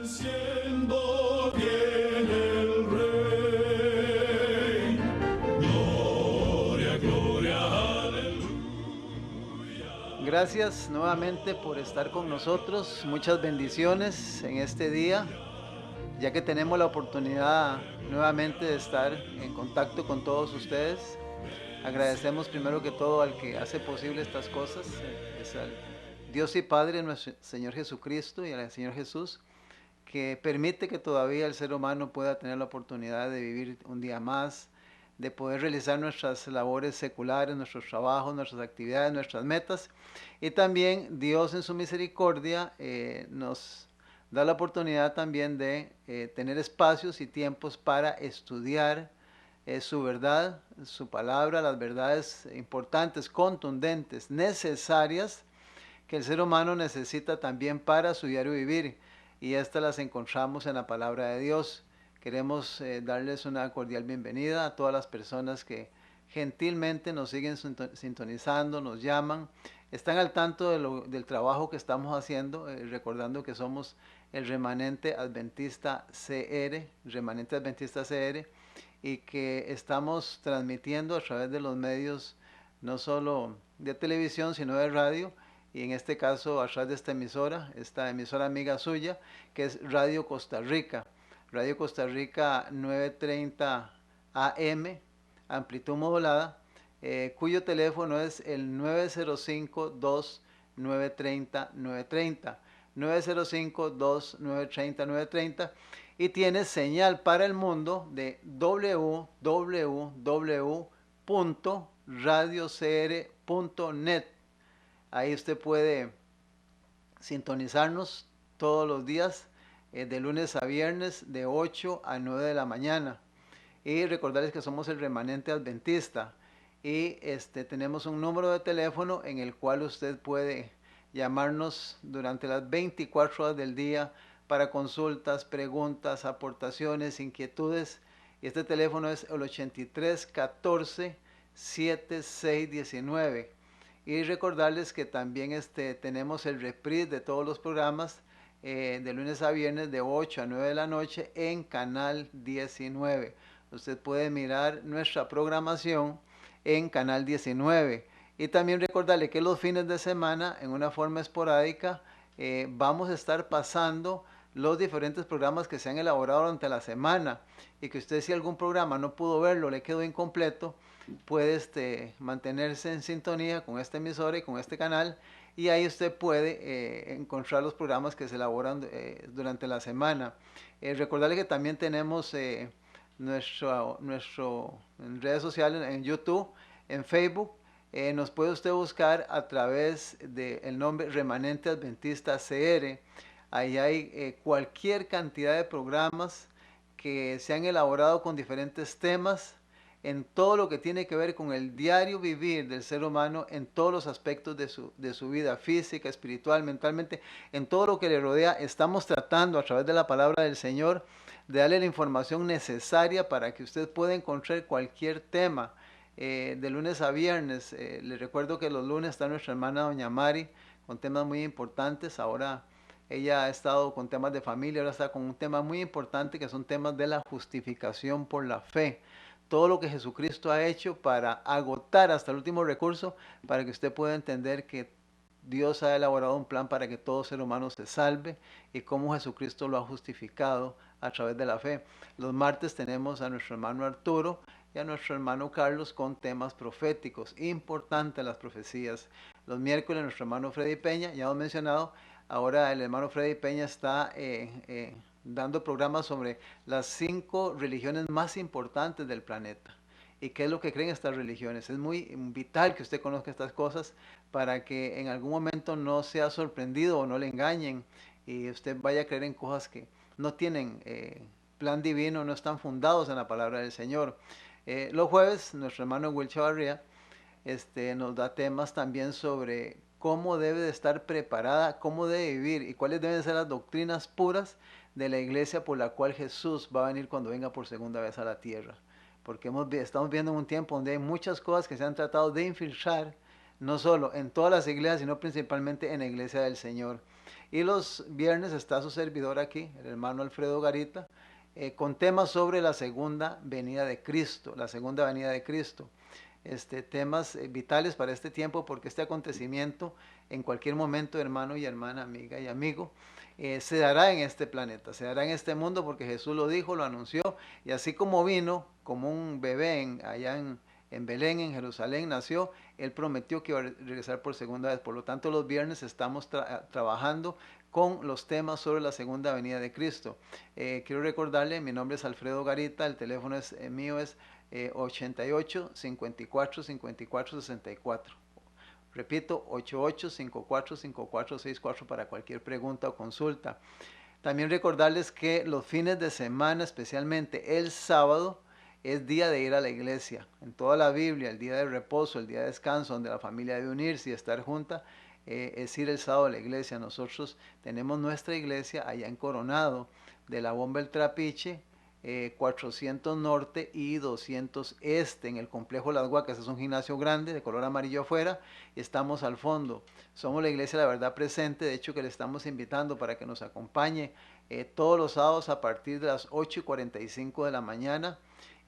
Siendo bien el Rey, gloria, gloria, aleluya. Gracias nuevamente por estar con nosotros. Muchas bendiciones en este día, ya que tenemos la oportunidad nuevamente de estar en contacto con todos ustedes. Agradecemos primero que todo al que hace posible estas cosas, es al Dios y Padre, nuestro Señor Jesucristo, y al Señor Jesús, que permite que todavía el ser humano pueda tener la oportunidad de vivir un día más, de poder realizar nuestras labores seculares, nuestros trabajos, nuestras actividades, nuestras metas. Y también Dios en su misericordia nos da la oportunidad también de tener espacios y tiempos para estudiar su verdad, su palabra, las verdades importantes, contundentes, necesarias que el ser humano necesita también para su diario vivir, y estas las encontramos en la palabra de Dios. Queremos darles una cordial bienvenida a todas las personas que gentilmente nos siguen sintonizando, nos llaman, están al tanto del trabajo que estamos haciendo, recordando que somos el Remanente Adventista CR, y que estamos transmitiendo a través de los medios no solo de televisión, sino de radio, y en este caso a través de esta emisora amiga suya, que es Radio Costa Rica 930 AM, amplitud modulada, cuyo teléfono es el 905-2930-930, 905-2930-930, y tiene señal para el mundo de www.radiocr.net. Ahí usted puede sintonizarnos todos los días, de lunes a viernes, de 8 a 9 de la mañana. Y recordarles que somos el Remanente Adventista. Y tenemos un número de teléfono en el cual usted puede llamarnos durante las 24 horas del día para consultas, preguntas, aportaciones, inquietudes. Y este teléfono es el 83 14 76 19. Y recordarles que también tenemos el reprise de todos los programas, de lunes a viernes de 8 a 9 de la noche en Canal 19. Usted puede mirar nuestra programación en Canal 19. Y también recordarle que los fines de semana, en una forma esporádica, vamos a estar pasando los diferentes programas que se han elaborado durante la semana, y que usted, si algún programa no pudo verlo, le quedó incompleto, puede mantenerse en sintonía con esta emisora y con este canal, y ahí usted puede encontrar los programas que se elaboran durante la semana. Recordarle que también tenemos nuestro en redes sociales, en YouTube, en Facebook. Nos puede usted buscar a través del nombre Remanente Adventista CR. Ahí hay cualquier cantidad de programas que se han elaborado con diferentes temas en todo lo que tiene que ver con el diario vivir del ser humano, en todos los aspectos de su vida física, espiritual, mentalmente, en todo lo que le rodea. Estamos tratando a través de la palabra del Señor de darle la información necesaria para que usted pueda encontrar cualquier tema. De lunes a viernes, le recuerdo que los lunes está nuestra hermana Doña Mari con temas muy importantes. Ahora ella ha estado con temas de familia, ahora está con un tema muy importante, que son temas de la justificación por la fe. Todo lo que Jesucristo ha hecho para agotar hasta el último recurso, para que usted pueda entender que Dios ha elaborado un plan para que todo ser humano se salve, y cómo Jesucristo lo ha justificado a través de la fe. Los martes tenemos a nuestro hermano Arturo y a nuestro hermano Carlos con temas proféticos, importantes las profecías. Los miércoles nuestro hermano Freddy Peña, ya hemos mencionado. Ahora el hermano Freddy Peña está dando programas sobre las 5 religiones más importantes del planeta y qué es lo que creen estas religiones. Es muy vital que usted conozca estas cosas para que en algún momento no sea sorprendido o no le engañen y usted vaya a creer en cosas que no tienen plan divino, no están fundados en la palabra del Señor. Los jueves nuestro hermano Will Chavarría nos da temas también sobre cómo debe de estar preparada, cómo debe vivir y cuáles deben ser las doctrinas puras de la iglesia por la cual Jesús va a venir cuando venga por segunda vez a la tierra. Porque estamos viendo un tiempo donde hay muchas cosas que se han tratado de infiltrar, no solo en todas las iglesias, sino principalmente en la iglesia del Señor. Y los viernes está su servidor aquí, el hermano Alfredo Garita, con temas sobre la segunda venida de Cristo, la segunda venida de Cristo. Temas vitales para este tiempo, porque este acontecimiento en cualquier momento, hermano y hermana, amiga y amigo, se dará en este planeta, se dará en este mundo, porque Jesús lo dijo, lo anunció, y así como vino como un bebé allá en Belén, en Jerusalén, nació, él prometió que iba a regresar por segunda vez. Por lo tanto, los viernes estamos trabajando con los temas sobre la segunda venida de Cristo. Quiero recordarle, mi nombre es Alfredo Garita, el teléfono mío es 88 54 54 64. Repito, 88 54 54 64 para cualquier pregunta o consulta. También recordarles que los fines de semana, especialmente el sábado, es día de ir a la iglesia. En toda la Biblia, el día de reposo, el día de descanso, donde la familia debe unirse y estar junta, es ir el sábado a la iglesia. Nosotros tenemos nuestra iglesia allá en Coronado, de la Bomba El Trapiche, 400 Norte y 200 Este, en el complejo Las Huacas. Es un gimnasio grande de color amarillo afuera y estamos al fondo. Somos la iglesia de la verdad presente, de hecho que le estamos invitando para que nos acompañe todos los sábados a partir de las 8:45 de la mañana,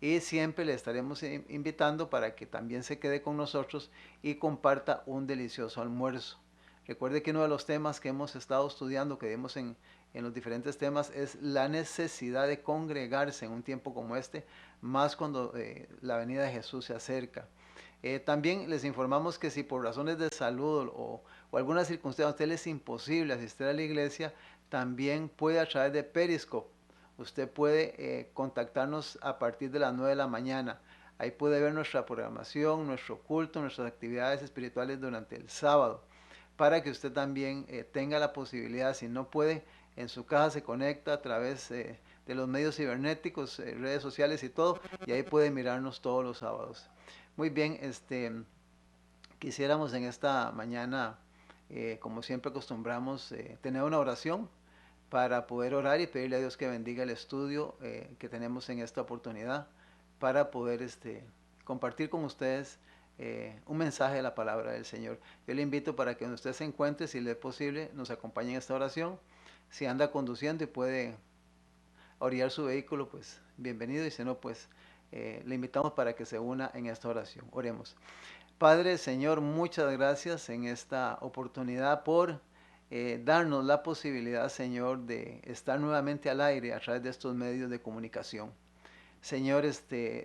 y siempre le estaremos invitando para que también se quede con nosotros y comparta un delicioso almuerzo. Recuerde que uno de los temas que hemos estado estudiando, que vimos en los diferentes temas, es la necesidad de congregarse en un tiempo como este, más cuando la venida de Jesús se acerca. También les informamos que si por razones de salud o alguna circunstancia a usted les es imposible asistir a la iglesia, también puede a través de Periscope. Usted puede contactarnos a partir de las 9 de la mañana. Ahí puede ver nuestra programación, nuestro culto, nuestras actividades espirituales durante el sábado, para que usted también tenga la posibilidad, si no puede, en su casa se conecta a través de los medios cibernéticos, redes sociales y todo, y ahí puede mirarnos todos los sábados. Muy bien, quisiéramos en esta mañana, como siempre acostumbramos, tener una oración para poder orar y pedirle a Dios que bendiga el estudio que tenemos en esta oportunidad, para poder compartir con ustedes un mensaje de la palabra del Señor. Yo le invito para que donde usted se encuentre, si le es posible, nos acompañe en esta oración. Si anda conduciendo y puede orillar su vehículo, pues bienvenido, y si no, pues le invitamos para que se una en esta oración. Oremos. Padre, Señor, muchas gracias en esta oportunidad por darnos la posibilidad, Señor, de estar nuevamente al aire a través de estos medios de comunicación. Señor,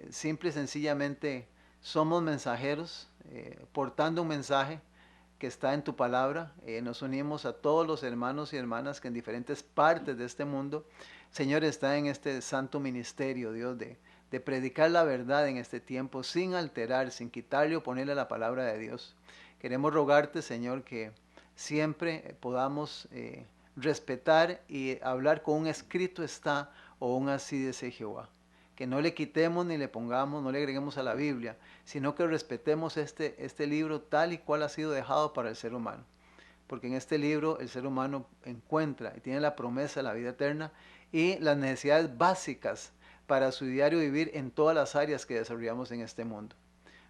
simple y sencillamente somos mensajeros, portando un mensaje que está en tu palabra. Nos unimos a todos los hermanos y hermanas que en diferentes partes de este mundo, Señor, está en este santo ministerio, Dios, de predicar la verdad en este tiempo, sin alterar, sin quitarle o ponerle la palabra de Dios. Queremos rogarte, Señor, que siempre podamos respetar y hablar con un escrito está o un así dice Jehová. Que no le quitemos ni le pongamos, no le agreguemos a la Biblia, sino que respetemos este libro tal y cual ha sido dejado para el ser humano. Porque en este libro el ser humano encuentra y tiene la promesa de la vida eterna y las necesidades básicas para su diario vivir en todas las áreas que desarrollamos en este mundo.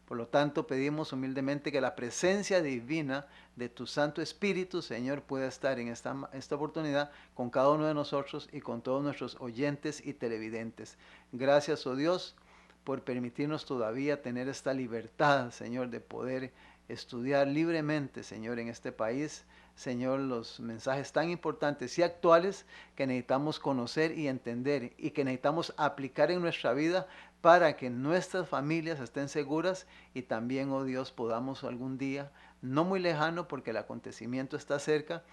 Por lo tanto, pedimos humildemente que la presencia divina de tu Santo Espíritu, Señor, pueda estar en esta oportunidad con cada uno de nosotros y con todos nuestros oyentes y televidentes. Gracias, oh Dios, por permitirnos todavía tener esta libertad, Señor, de poder estudiar libremente, Señor, en este país. Señor, los mensajes tan importantes y actuales que necesitamos conocer y entender y que necesitamos aplicar en nuestra vida para que nuestras familias estén seguras y también, oh Dios, podamos algún día, no muy lejano porque el acontecimiento está cerca,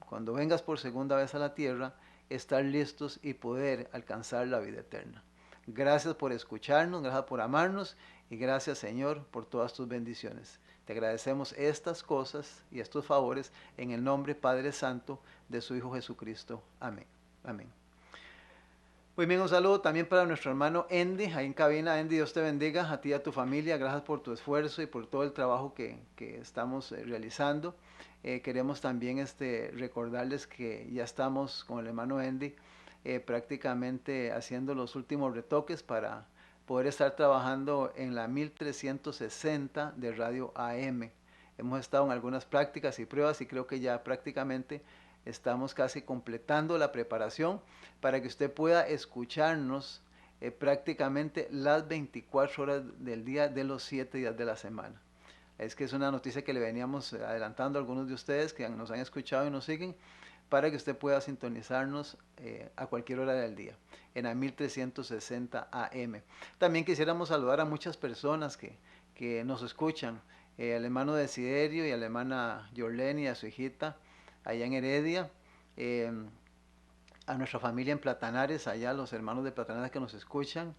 cuando vengas por segunda vez a la tierra, estar listos y poder alcanzar la vida eterna. Gracias por escucharnos, gracias por amarnos y gracias, Señor, por todas tus bendiciones. Te agradecemos estas cosas y estos favores en el nombre, Padre Santo, de su Hijo Jesucristo. Amén. Amén. Muy bien, un saludo también para nuestro hermano Andy, ahí en cabina. Andy, Dios te bendiga, a ti y a tu familia. Gracias por tu esfuerzo y por todo el trabajo que estamos realizando. Queremos también recordarles que ya estamos con el hermano Andy prácticamente haciendo los últimos retoques para poder estar trabajando en la 1360 de Radio AM. hemos estado en algunas prácticas y pruebas y creo que ya prácticamente estamos casi completando la preparación para que usted pueda escucharnos prácticamente las 24 horas del día de los 7 días de la semana. Es que es una noticia que le veníamos adelantando a algunos de ustedes que nos han escuchado y nos siguen, para que usted pueda sintonizarnos a cualquier hora del día en la 1360 AM. También quisiéramos saludar a muchas personas que nos escuchan, al hermano Desiderio y a la hermana Yorleni y a su hijita allá en Heredia, a nuestra familia en Platanares, allá los hermanos de Platanares que nos escuchan,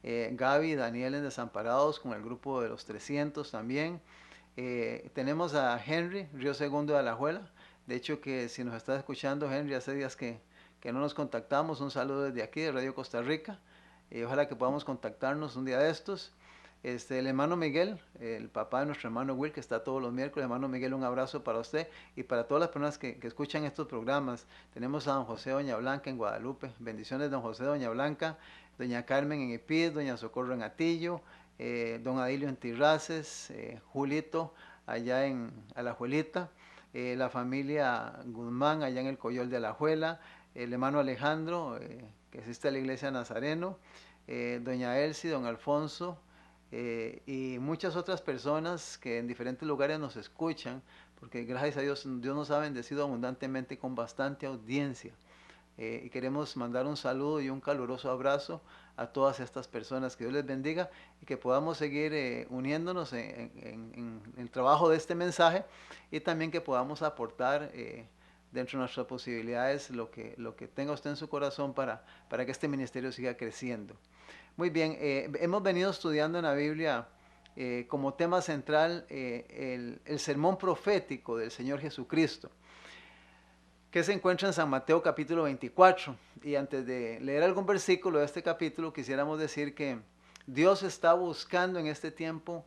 Gaby y Daniel en Desamparados con el grupo de los 300 también. Tenemos a Henry, Río Segundo de Alajuela. De hecho, que si nos está escuchando, Henry, hace días que no nos contactamos. Un saludo desde aquí, de Radio Costa Rica. Ojalá que podamos contactarnos un día de estos. El hermano Miguel, el papá de nuestro hermano Will, que está todos los miércoles. Hermano Miguel, un abrazo para usted y para todas las personas que escuchan estos programas. Tenemos a don José Doña Blanca en Guadalupe. Bendiciones, don José Doña Blanca. Doña Carmen en Epid, doña Socorro en Atillo, don Adilio en Tirraces, Julito allá en Alajuelita, la familia Guzmán allá en el Coyol de Alajuela, el hermano Alejandro, que asiste a la iglesia Nazareno, doña Elsie, don Alfonso, y muchas otras personas que en diferentes lugares nos escuchan, porque gracias a Dios, Dios nos ha bendecido abundantemente con bastante audiencia. Y queremos mandar un saludo y un caluroso abrazo a todas estas personas. Que Dios les bendiga y que podamos seguir uniéndonos en el trabajo de este mensaje, y también que podamos aportar dentro de nuestras posibilidades lo que tenga usted en su corazón para que este ministerio siga creciendo. Muy bien, hemos venido estudiando en la Biblia como tema central el sermón profético del Señor Jesucristo, que se encuentra en San Mateo capítulo 24. Y antes de leer algún versículo de este capítulo, quisiéramos decir que Dios está buscando en este tiempo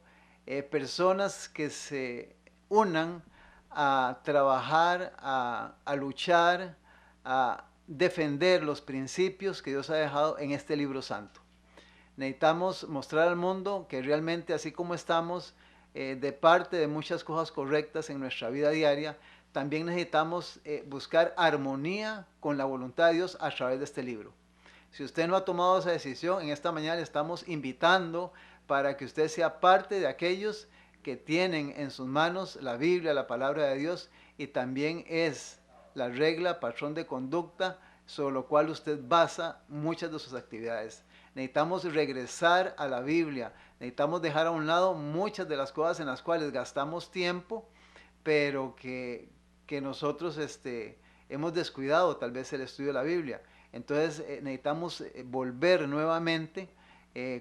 personas que se unan a trabajar, a luchar, a defender los principios que Dios ha dejado en este libro santo. Necesitamos mostrar al mundo que realmente, así como estamos de parte de muchas cosas correctas en nuestra vida diaria, también necesitamos buscar armonía con la voluntad de Dios a través de este libro. Si usted no ha tomado esa decisión, en esta mañana le estamos invitando para que usted sea parte de aquellos que tienen en sus manos la Biblia, la palabra de Dios, y también es la regla, patrón de conducta sobre lo cual usted basa muchas de sus actividades. Necesitamos regresar a la Biblia, necesitamos dejar a un lado muchas de las cosas en las cuales gastamos tiempo, pero que nosotros hemos descuidado tal vez el estudio de la Biblia. Entonces necesitamos volver nuevamente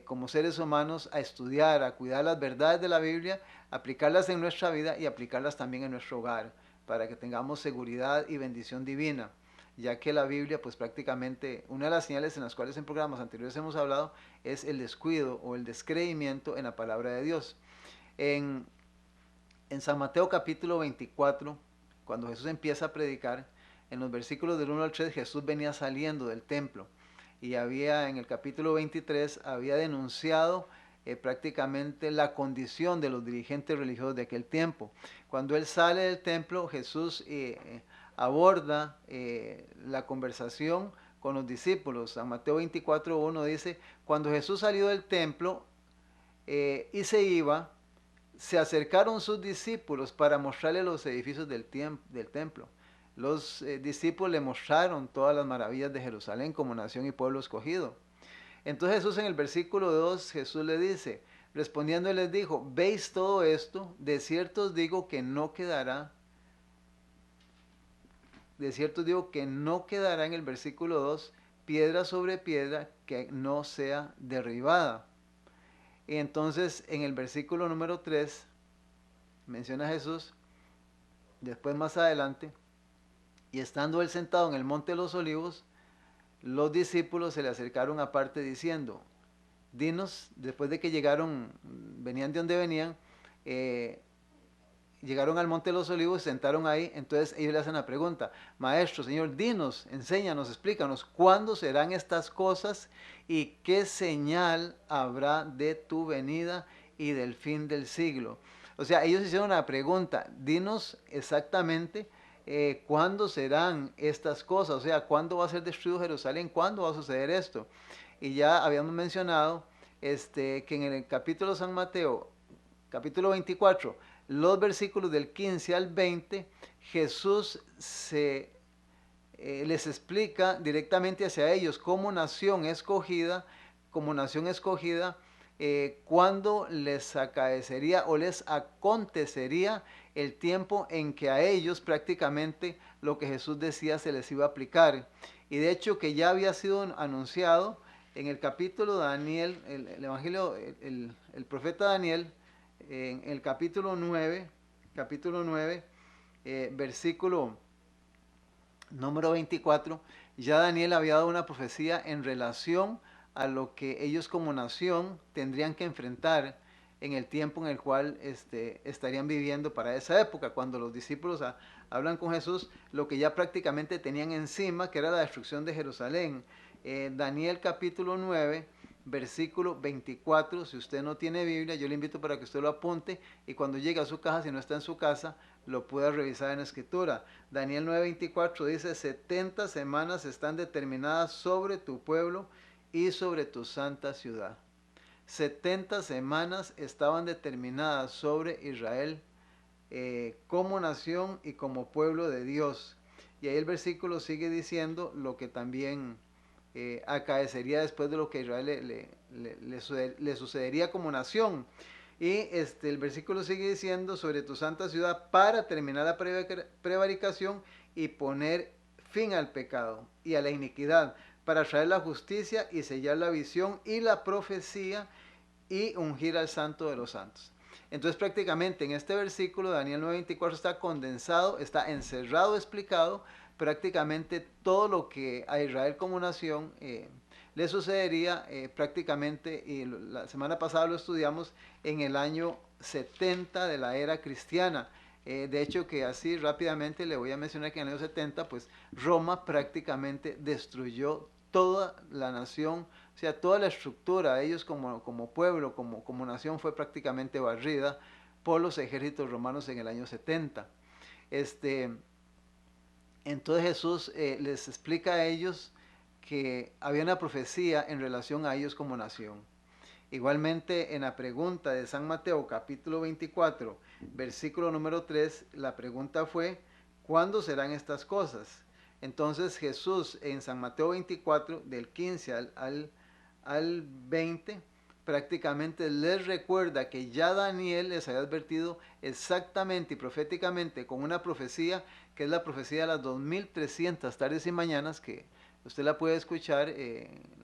como seres humanos a estudiar, a cuidar las verdades de la Biblia, aplicarlas en nuestra vida y aplicarlas también en nuestro hogar, para que tengamos seguridad y bendición divina, ya que la Biblia, pues prácticamente, una de las señales en las cuales en programas anteriores hemos hablado, es el descuido o el descreimiento en la palabra de Dios. En San Mateo capítulo 24, cuando Jesús empieza a predicar, en los versículos del 1 al 3, Jesús venía saliendo del templo y en el capítulo 23, había denunciado prácticamente la condición de los dirigentes religiosos de aquel tiempo. Cuando él sale del templo, Jesús aborda la conversación con los discípulos. San Mateo 24:1 dice: cuando Jesús salió del templo y se iba, se acercaron sus discípulos para mostrarle los edificios del templo. Los discípulos le mostraron todas las maravillas de Jerusalén como nación y pueblo escogido. Entonces Jesús, en el versículo 2, Jesús le dice, respondiendo, les dijo: ¿veis todo esto? De cierto os digo que no quedará, en el versículo 2, piedra sobre piedra que no sea derribada. Y entonces en el versículo número 3 menciona Jesús, después más adelante, y estando él sentado en el monte de los olivos, los discípulos se le acercaron aparte diciendo: dinos, después de que venían de donde venían, llegaron al monte de los olivos, se sentaron ahí. Entonces ellos le hacen la pregunta: Maestro, Señor, dinos, enséñanos, explícanos, ¿cuándo serán estas cosas y qué señal habrá de tu venida y del fin del siglo? O sea, ellos hicieron una pregunta, dinos exactamente cuándo serán estas cosas, o sea, cuándo va a ser destruido Jerusalén, cuándo va a suceder esto. Y ya habíamos mencionado que en el capítulo de San Mateo, capítulo 24, los versículos del 15 al 20, Jesús les explica directamente hacia ellos como nación escogida, cuándo les acaecería o les acontecería el tiempo en que a ellos prácticamente lo que Jesús decía se les iba a aplicar. Y de hecho que ya había sido anunciado en el capítulo de Daniel, el Evangelio, el profeta Daniel, en el capítulo 9 versículo número 24, ya Daniel había dado una profecía en relación a lo que ellos como nación tendrían que enfrentar en el tiempo en el cual estarían viviendo para esa época, cuando los discípulos hablan con Jesús, lo que ya prácticamente tenían encima, que era la destrucción de Jerusalén. Daniel capítulo 9, versículo 24, si usted no tiene Biblia, yo le invito para que usted lo apunte y cuando llegue a su casa, si no está en su casa, lo pueda revisar en la escritura. Daniel 9:24 dice, 70 semanas están determinadas sobre tu pueblo y sobre tu santa ciudad. 70 semanas estaban determinadas sobre Israel como nación y como pueblo de Dios. Y ahí el versículo sigue diciendo lo que también acaecería después de lo que a Israel le sucedería como nación. Y el versículo sigue diciendo sobre tu santa ciudad para terminar la prevaricación y poner fin al pecado y a la iniquidad, para traer la justicia y sellar la visión y la profecía y ungir al santo de los santos. Entonces prácticamente en este versículo Daniel 9:24 está condensado, está encerrado, explicado prácticamente todo lo que a Israel como nación le sucedería prácticamente, y la semana pasada lo estudiamos, en el año 70 de la era cristiana. De hecho que así rápidamente le voy a mencionar que en el año 70 pues Roma prácticamente destruyó toda la nación, o sea, toda la estructura, ellos como pueblo, como nación fue prácticamente barrida por los ejércitos romanos en el año 70. Entonces Jesús les explica a ellos que había una profecía en relación a ellos como nación. Igualmente en la pregunta de San Mateo capítulo 24, versículo número 3, la pregunta fue, ¿cuándo serán estas cosas? Entonces Jesús en San Mateo 24, del 15 al 20, prácticamente les recuerda que ya Daniel les había advertido exactamente y proféticamente con una profecía, que es la profecía de las 2300 tardes y mañanas, que usted la puede escuchar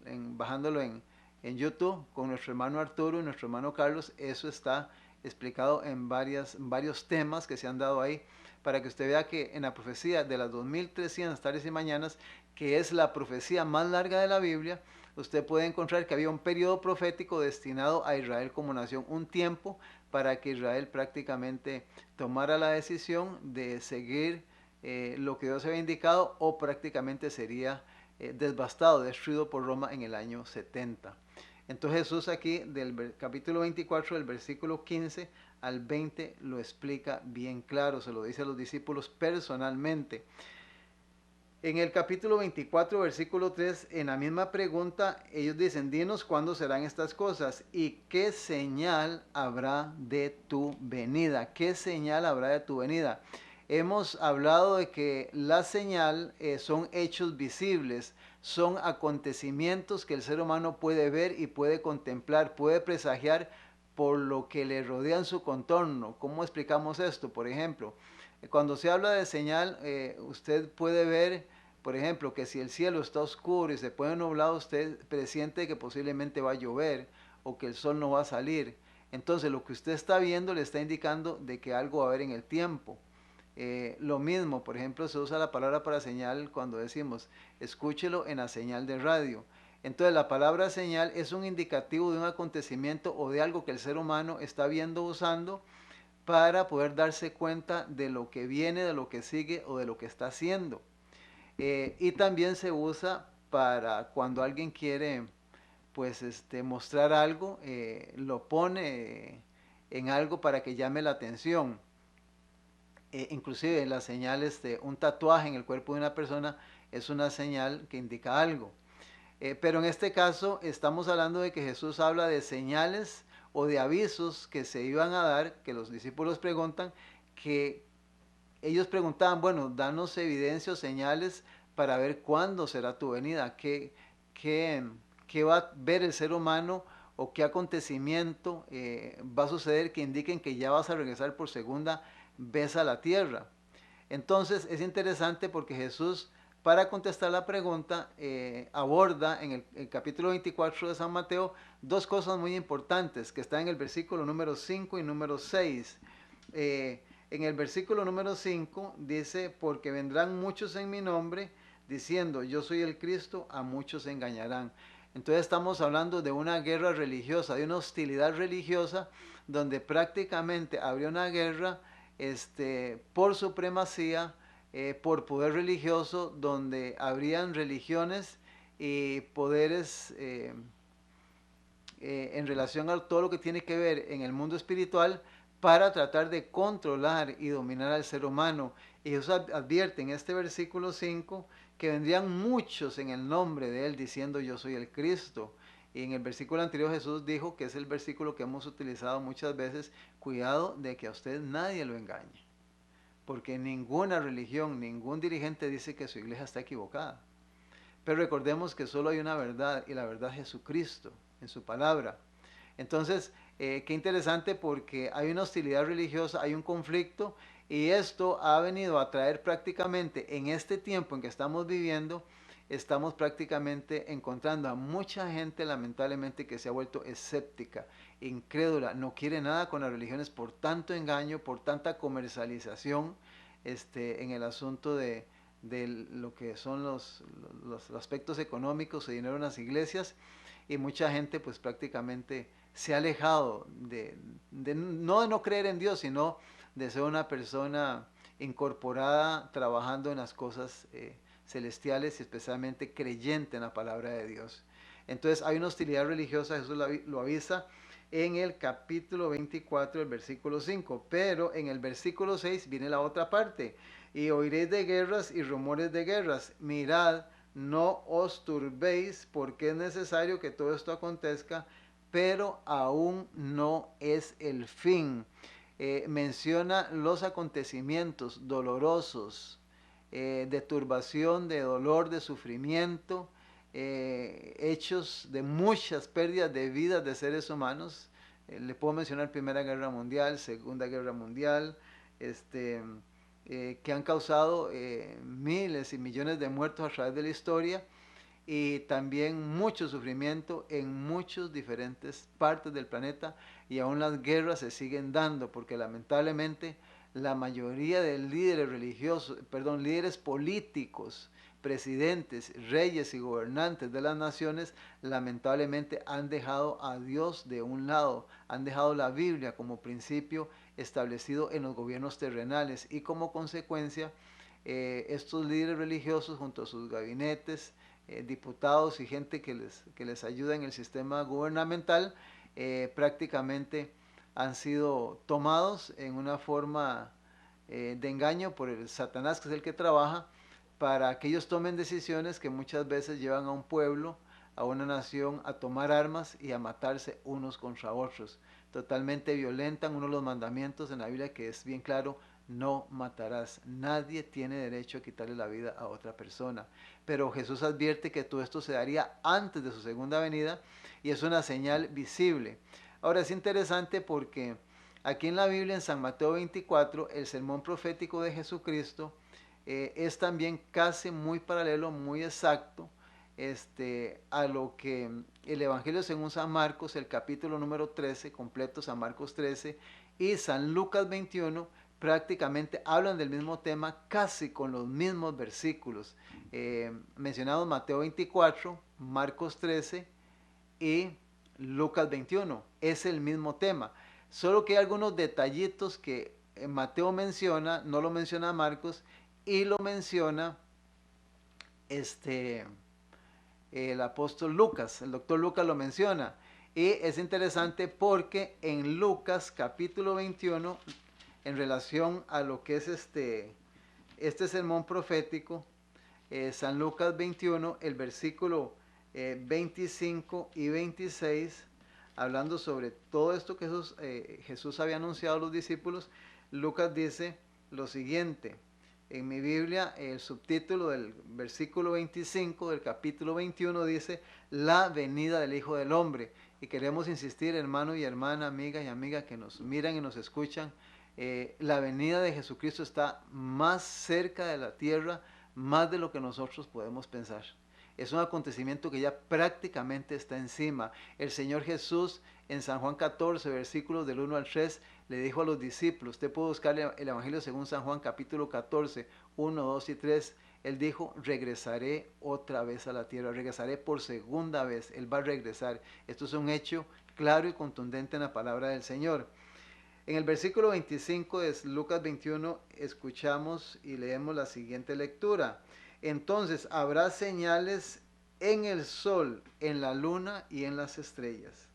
bajándolo en YouTube con nuestro hermano Arturo y nuestro hermano Carlos. Eso está explicado en varios temas que se han dado ahí, para que usted vea que en la profecía de las 2300 tardes y mañanas, que es la profecía más larga de la Biblia, usted puede encontrar que había un periodo profético destinado a Israel como nación, un tiempo para que Israel prácticamente tomara la decisión de seguir lo que Dios había indicado, o prácticamente sería devastado, destruido por Roma en el año 70. Entonces Jesús aquí del capítulo 24, del versículo 15 al 20, lo explica bien claro, se lo dice a los discípulos personalmente. En el capítulo 24, versículo 3, en la misma pregunta, ellos dicen, dinos cuándo serán estas cosas y qué señal habrá de tu venida. ¿Qué señal habrá de tu venida? Hemos hablado de que la señal son hechos visibles, son acontecimientos que el ser humano puede ver y puede contemplar, puede presagiar por lo que le rodea en su contorno. ¿Cómo explicamos esto? Por ejemplo, cuando se habla de señal, usted puede ver, por ejemplo, que si el cielo está oscuro y se pone nublado, usted presiente que posiblemente va a llover o que el sol no va a salir. Entonces lo que usted está viendo le está indicando de que algo va a haber en el tiempo. Lo mismo, por ejemplo, se usa la palabra para señal cuando decimos, escúchelo en la señal de radio. Entonces la palabra señal es un indicativo de un acontecimiento o de algo que el ser humano está viendo, usando, para poder darse cuenta de lo que viene, de lo que sigue o de lo que está haciendo. Y también se usa para cuando alguien quiere pues mostrar algo, lo pone en algo para que llame la atención. Inclusive las señales de un tatuaje en el cuerpo de una persona es una señal que indica algo. Pero en este caso estamos hablando de que Jesús habla de señales o de avisos que se iban a dar, que los discípulos preguntan, que ellos preguntaban, bueno, danos evidencia o señales para ver cuándo será tu venida, qué, qué va a ver el ser humano o qué acontecimiento va a suceder que indiquen que ya vas a regresar por segunda vez a la tierra. Entonces es interesante porque Jesús, para contestar la pregunta, aborda en el capítulo 24 de San Mateo dos cosas muy importantes que están en el versículo número 5 y número 6. En el versículo número 5 dice, porque vendrán muchos en mi nombre, diciendo, yo soy el Cristo, a muchos engañarán. Entonces estamos hablando de una guerra religiosa, de una hostilidad religiosa, donde prácticamente habría una guerra por supremacía, por poder religioso, donde habrían religiones y poderes en relación a todo lo que tiene que ver en el mundo espiritual para tratar de controlar y dominar al ser humano. Y Jesús advierte en este versículo 5 que vendrían muchos en el nombre de Él diciendo yo soy el Cristo. Y en el versículo anterior Jesús dijo, que es el versículo que hemos utilizado muchas veces, cuidado de que a usted nadie lo engañe. Porque ninguna religión, ningún dirigente dice que su iglesia está equivocada. Pero recordemos que solo hay una verdad y la verdad es Jesucristo en su palabra. Entonces, qué interesante porque hay una hostilidad religiosa, hay un conflicto y esto ha venido a traer prácticamente en este tiempo en que estamos viviendo, estamos prácticamente encontrando a mucha gente lamentablemente que se ha vuelto escéptica, incrédula, no quiere nada con las religiones por tanto engaño, por tanta comercialización en el asunto de lo que son los aspectos económicos y dinero en las iglesias, y mucha gente pues prácticamente se ha alejado no de no creer en Dios, sino de ser una persona incorporada trabajando en las cosas celestiales y especialmente creyente en la palabra de Dios. Entonces hay una hostilidad religiosa, Jesús lo avisa en el capítulo 24, el versículo 5, pero en el versículo 6 viene la otra parte, y oiréis de guerras y rumores de guerras, mirad, no os turbéis, porque es necesario que todo esto acontezca, pero aún no es el fin. Menciona los acontecimientos dolorosos, de turbación, de dolor, de sufrimiento, hechos de muchas pérdidas de vidas de seres humanos. Le puedo mencionar Primera Guerra Mundial, Segunda Guerra Mundial, que han causado miles y millones de muertos a través de la historia, y también mucho sufrimiento en muchas diferentes partes del planeta, y aún las guerras se siguen dando porque lamentablemente la mayoría de líderes religiosos, perdón, líderes políticos, presidentes, reyes y gobernantes de las naciones lamentablemente han dejado a Dios de un lado, han dejado la Biblia como principio establecido en los gobiernos terrenales, y como consecuencia estos líderes religiosos junto a sus gabinetes, diputados y gente que les ayuda en el sistema gubernamental, prácticamente han sido tomados en una forma de engaño por el Satanás, que es el que trabaja para que ellos tomen decisiones que muchas veces llevan a un pueblo, a una nación, a tomar armas y a matarse unos contra otros. Totalmente violentan uno de los mandamientos en la Biblia, que es bien claro: no matarás. Nadie tiene derecho a quitarle la vida a otra persona. Pero Jesús advierte que todo esto se daría antes de su segunda venida, y es una señal visible. Ahora es interesante porque aquí en la Biblia, en San Mateo 24, el sermón profético de Jesucristo es también casi muy paralelo, muy exacto, a lo que el Evangelio según San Marcos, el capítulo número 13, completo San Marcos 13, y San Lucas 21, prácticamente hablan del mismo tema, casi con los mismos versículos. Mencionamos Mateo 24, Marcos 13 y Lucas 21. Es el mismo tema. Solo que hay algunos detallitos que Mateo menciona, no lo menciona Marcos, y lo menciona el apóstol Lucas, el doctor Lucas lo menciona. Y es interesante porque en Lucas capítulo 21, en relación a lo que es este sermón profético, San Lucas 21, el versículo 25 y 26, hablando sobre todo esto que Jesús había anunciado a los discípulos, Lucas dice lo siguiente. En mi Biblia, el subtítulo del versículo 25 del capítulo 21 dice, la venida del Hijo del Hombre. Y queremos insistir, hermano y hermana, amiga y amiga que nos miran y nos escuchan, la venida de Jesucristo está más cerca de la tierra, más de lo que nosotros podemos pensar. Es un acontecimiento que ya prácticamente está encima. El Señor Jesús en San Juan 14, versículos del 1 al 3, le dijo a los discípulos, usted puede buscar el Evangelio según San Juan capítulo 14, 1, 2 y 3, él dijo, regresaré otra vez a la tierra, regresaré por segunda vez, él va a regresar. Esto es un hecho claro y contundente en la palabra del Señor. En el versículo 25 de Lucas 21 escuchamos y leemos la siguiente lectura. Entonces habrá señales en el sol, en la luna y en las estrellas.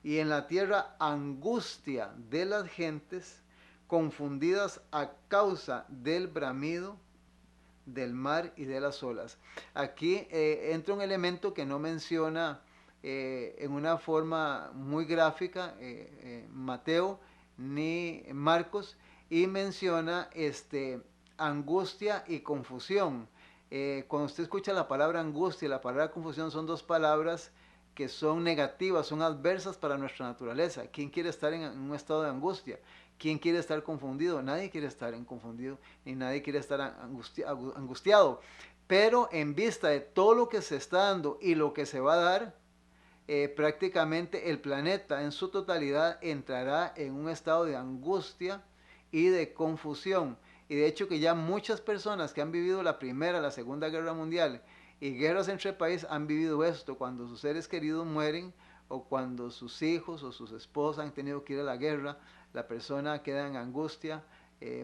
Y en la tierra angustia de las gentes confundidas a causa del bramido del mar y de las olas. Aquí entra un elemento que no menciona en una forma muy gráfica Mateo ni Marcos, y menciona angustia y confusión. Cuando usted escucha la palabra angustia y la palabra confusión, son dos palabras que son negativas, son adversas para nuestra naturaleza. ¿Quién quiere estar en un estado de angustia? ¿Quién quiere estar confundido? Nadie quiere estar confundido, ni nadie quiere estar angustiado. Pero en vista de todo lo que se está dando y lo que se va a dar, prácticamente el planeta en su totalidad entrará en un estado de angustia y de confusión. Y de hecho que ya muchas personas que han vivido la Primera, la Segunda Guerra Mundial y guerras entre países han vivido esto, cuando sus seres queridos mueren o cuando sus hijos o sus esposas han tenido que ir a la guerra, la persona queda en angustia,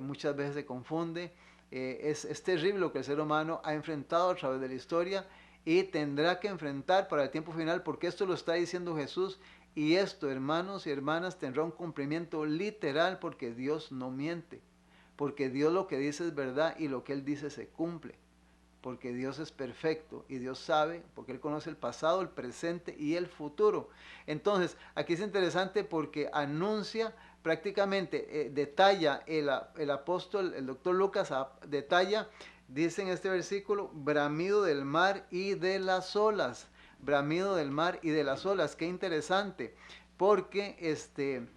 muchas veces se confunde. Es terrible lo que el ser humano ha enfrentado a través de la historia y tendrá que enfrentar para el tiempo final, porque esto lo está diciendo Jesús, y esto, hermanos y hermanas, tendrá un cumplimiento literal, porque Dios no miente, porque Dios lo que dice es verdad y lo que Él dice se cumple, porque Dios es perfecto y Dios sabe, porque Él conoce el pasado, el presente y el futuro. Entonces, aquí es interesante porque anuncia prácticamente, detalla el apóstol, el doctor Lucas, detalla, dice en este versículo, bramido del mar y de las olas. Bramido del mar y de las olas. Qué interesante, porque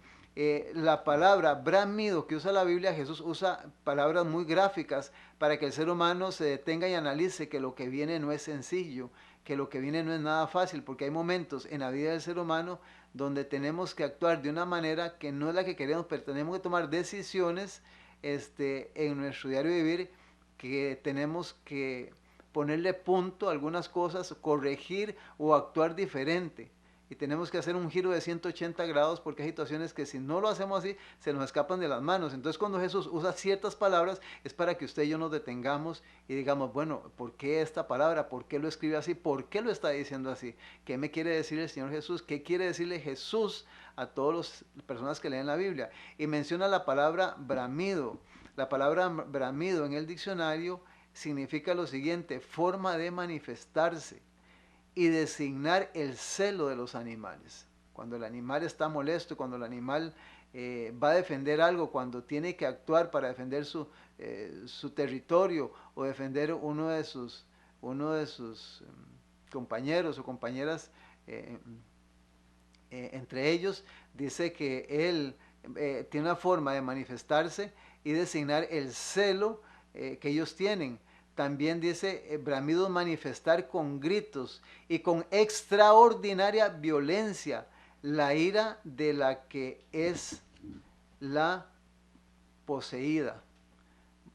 la palabra bramido que usa la Biblia, Jesús usa palabras muy gráficas para que el ser humano se detenga y analice que lo que viene no es sencillo, que lo que viene no es nada fácil, porque hay momentos en la vida del ser humano donde tenemos que actuar de una manera que no es la que queremos, pero tenemos que tomar decisiones en nuestro diario vivir, que tenemos que ponerle punto a algunas cosas, corregir o actuar diferente. Y tenemos que hacer un giro de 180 grados, porque hay situaciones que si no lo hacemos así, se nos escapan de las manos. Entonces cuando Jesús usa ciertas palabras, es para que usted y yo nos detengamos y digamos, bueno, ¿por qué esta palabra? ¿Por qué lo escribe así? ¿Por qué lo está diciendo así? ¿Qué me quiere decir el Señor Jesús? ¿Qué quiere decirle Jesús a todas las personas que leen la Biblia? Y menciona la palabra bramido. La palabra bramido en el diccionario significa lo siguiente: forma de manifestarse y designar el celo de los animales. Cuando el animal está molesto, cuando el animal va a defender algo, cuando tiene que actuar para defender su territorio o defender uno de sus compañeros o compañeras, entre ellos, dice que él tiene una forma de manifestarse y designar el celo que ellos tienen. También dice bramidos, manifestar con gritos y con extraordinaria violencia la ira de la que es la poseída.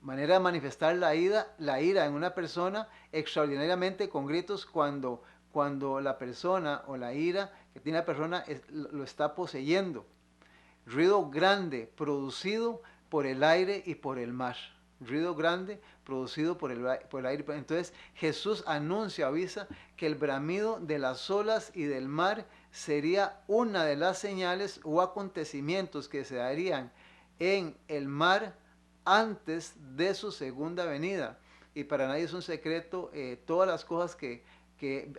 Manera de manifestar la ira en una persona extraordinariamente con gritos cuando la persona o la ira que tiene la persona lo está poseyendo. Ruido grande producido por el aire y por el mar. Ruido grande producido por el aire. Entonces Jesús anuncia, avisa que el bramido de las olas y del mar sería una de las señales o acontecimientos que se darían en el mar antes de su segunda venida. Y para nadie es un secreto todas las cosas que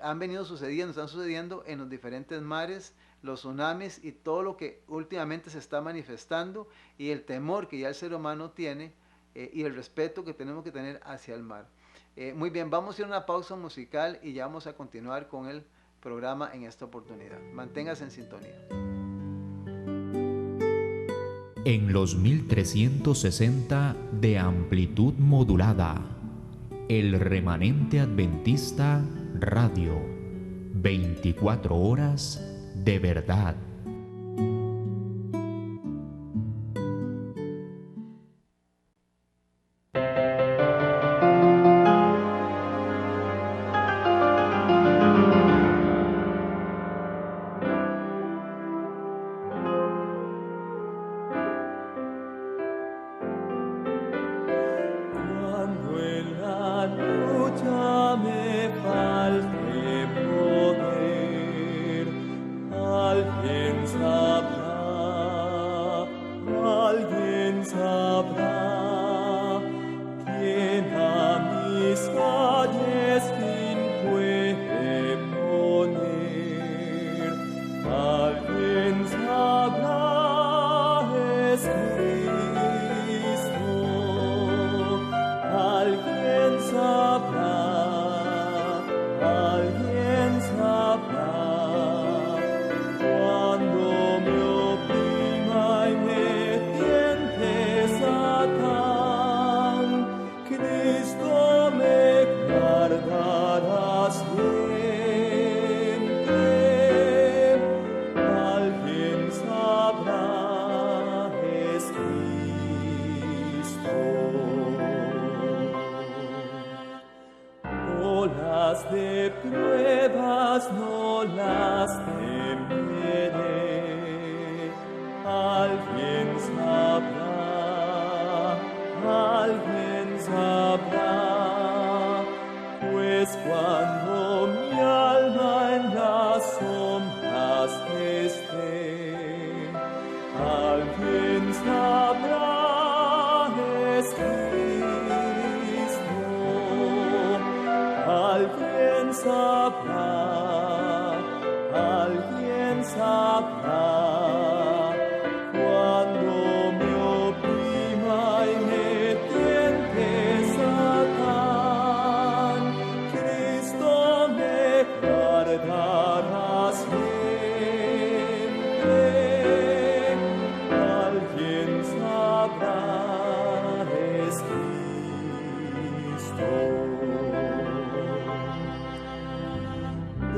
han venido sucediendo, están sucediendo en los diferentes mares, los tsunamis y todo lo que últimamente se está manifestando, y el temor que ya el ser humano tiene y el respeto que tenemos que tener hacia el mar. Muy bien, vamos a ir a una pausa musical y ya vamos a continuar con el programa en esta oportunidad. Manténgase en sintonía. En los 1360 de amplitud modulada, el Remanente Adventista Radio, 24 horas de verdad. Cuando en la lucha me falte poder, alguien sabrá, quien a mis calles fin puede poner, alguien sabrá, es Cristo, alguien sabrá, alguien sabrá. Cuando me oprima y me tiente Satán, Cristo me guardará siempre. Alguien sabrá, es Cristo. Olas de pruebas no las temeré. Alguien sabrá, pues cuando mi alma en las sombras esté, alguien sabrá, es Cristo. Alguien sabrá, alguien sabrá. Cuando me oprima y me tiente Satán, Cristo me guardará siempre. Alguien sabrá, es Cristo.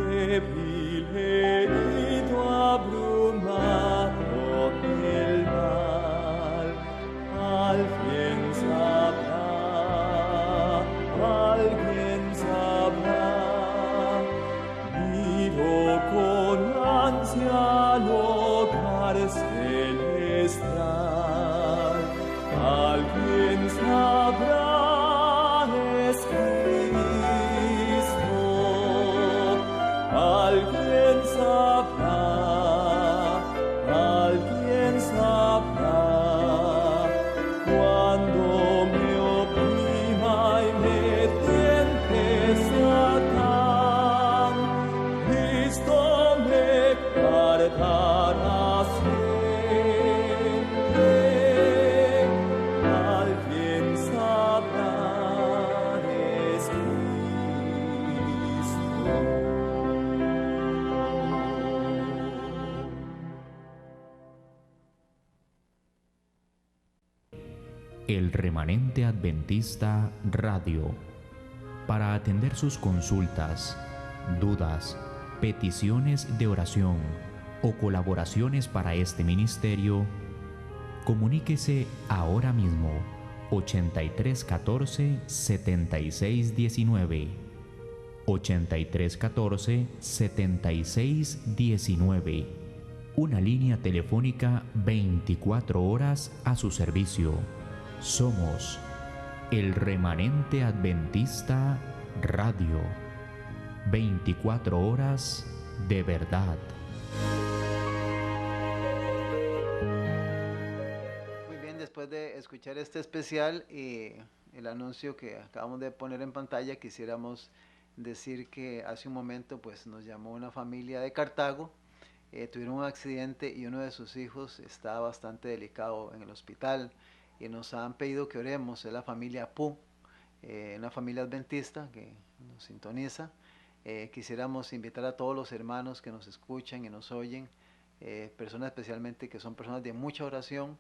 Débil, herido, abrumado del mal, alguien sabrá, alguien sabrá. Miro con ansia al hogar celestial, alguien sabrá, es Cristo. Alguien sabrá, alguien sabrá. Cuando me oprima y me tiente Satán, Cristo me guardará siempre. Alguien sabrá, es Cristo. El Remanente Adventista Radio. Para atender sus consultas, dudas, peticiones de oración o colaboraciones para este ministerio, comuníquese ahora mismo 8314 7619 8314 7619, una línea telefónica 24 horas a su servicio. Somos el Remanente Adventista Radio, 24 horas de verdad. escuchar este especial y el anuncio que acabamos de poner en pantalla, quisiéramos decir que hace un momento pues nos llamó una familia de Cartago. Tuvieron un accidente y uno de sus hijos está bastante delicado en el hospital y nos han pedido que oremos. Es la familia Pu, una familia adventista que nos sintoniza. Quisiéramos invitar a todos los hermanos que nos escuchan y nos oyen, personas especialmente que son personas de mucha oración,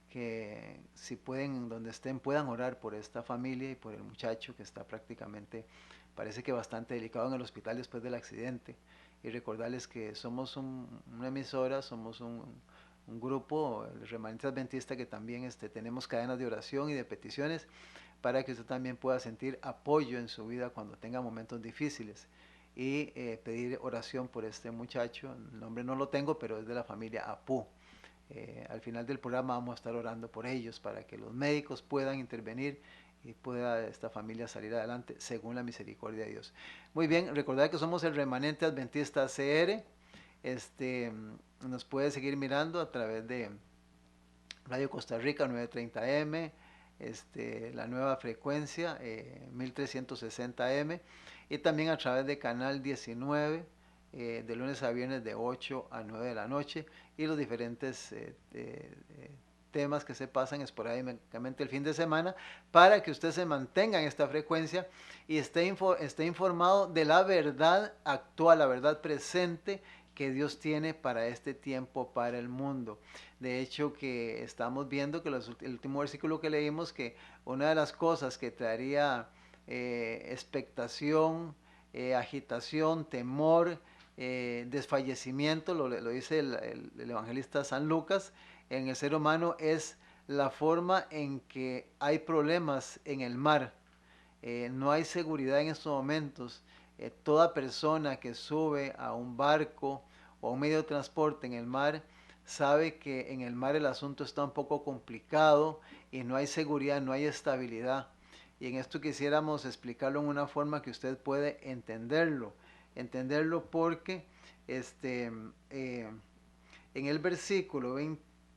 que si pueden, donde estén, puedan orar por esta familia y por el muchacho que está prácticamente, parece que bastante delicado en el hospital después del accidente. Y recordarles que somos una emisora, somos un grupo, el Remanente Adventista, que también tenemos cadenas de oración y de peticiones para que usted también pueda sentir apoyo en su vida cuando tenga momentos difíciles. Y pedir oración por este muchacho. El nombre no lo tengo, pero es de la familia Apu. Al final del programa vamos a estar orando por ellos para que los médicos puedan intervenir y pueda esta familia salir adelante según la misericordia de Dios. Muy bien, recordad que somos el Remanente Adventista CR. Nos puede seguir mirando a través de Radio Costa Rica 930M, la nueva frecuencia 1360M, y también a través de Canal 19, de lunes a viernes de 8 a 9 de la noche, y los diferentes temas que se pasan esporádicamente el fin de semana, para que usted se mantenga en esta frecuencia y esté informado de la verdad actual, la verdad presente que Dios tiene para este tiempo, para el mundo. De hecho, que estamos viendo que el último versículo que leímos, que una de las cosas que traería expectación, agitación, temor, desfallecimiento, lo dice el evangelista San Lucas, en el ser humano, es la forma en que hay problemas en el mar. No hay seguridad en estos momentos. Toda persona que sube a un barco o a un medio de transporte en el mar sabe que en el mar el asunto está un poco complicado y no hay seguridad, no hay estabilidad. Y en esto quisiéramos explicarlo en una forma que usted puede entenderlo porque en el versículo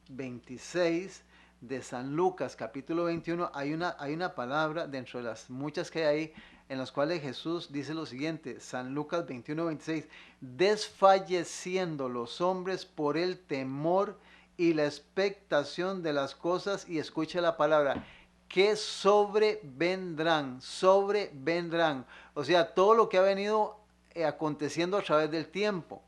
26 de San Lucas capítulo 21 hay una palabra dentro de las muchas que hay ahí, en las cuales Jesús dice lo siguiente. San Lucas 21:26: desfalleciendo los hombres por el temor y la expectación de las cosas, y escuche la palabra, que sobrevendrán. O sea, todo lo que ha venido aconteciendo a través del tiempo,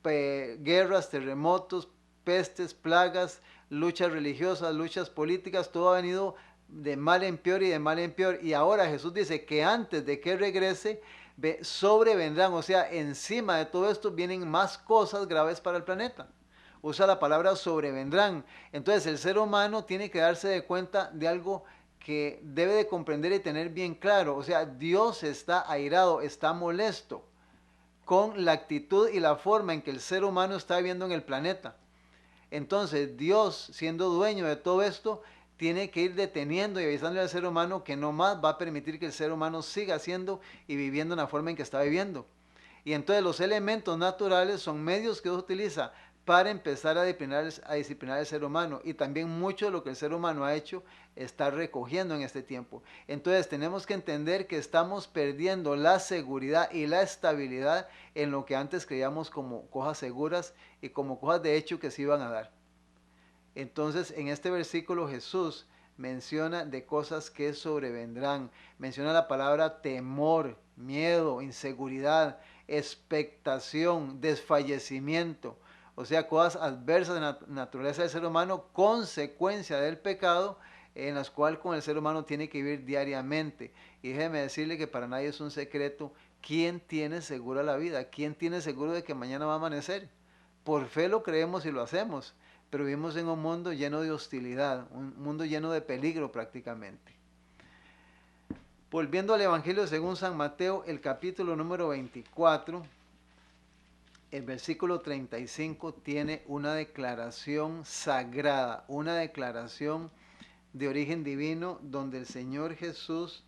guerras, terremotos, pestes, plagas, luchas religiosas, luchas políticas, todo ha venido de mal en peor y de mal en peor. Y ahora Jesús dice que antes de que regrese, sobrevendrán, o sea, encima de todo esto vienen más cosas graves para el planeta. Usa la palabra sobrevendrán. Entonces el ser humano tiene que darse de cuenta de algo que debe de comprender y tener bien claro. O sea, Dios está airado, está molesto con la actitud y la forma en que el ser humano está viviendo en el planeta. Entonces Dios, siendo dueño de todo esto, tiene que ir deteniendo y avisándole al ser humano que no más va a permitir que el ser humano siga haciendo y viviendo en la forma en que está viviendo. Y entonces los elementos naturales son medios que Dios utiliza para empezar a disciplinar al ser humano. Y también mucho de lo que el ser humano ha hecho está recogiendo en este tiempo. Entonces tenemos que entender que estamos perdiendo la seguridad y la estabilidad en lo que antes creíamos como cosas seguras y como cosas de hecho que se iban a dar. Entonces en este versículo Jesús menciona de cosas que sobrevendrán. Menciona la palabra temor, miedo, inseguridad, expectación, desfallecimiento. O sea, cosas adversas de la naturaleza del ser humano, consecuencia del pecado, en las cuales con el ser humano tiene que vivir diariamente. Y déjeme decirle que para nadie es un secreto, ¿quién tiene segura la vida? ¿Quién tiene seguro de que mañana va a amanecer? Por fe lo creemos y lo hacemos, pero vivimos en un mundo lleno de hostilidad, un mundo lleno de peligro prácticamente. Volviendo al Evangelio según San Mateo, el capítulo número 24, el versículo 35 tiene una declaración sagrada, una declaración de origen divino, donde el Señor Jesús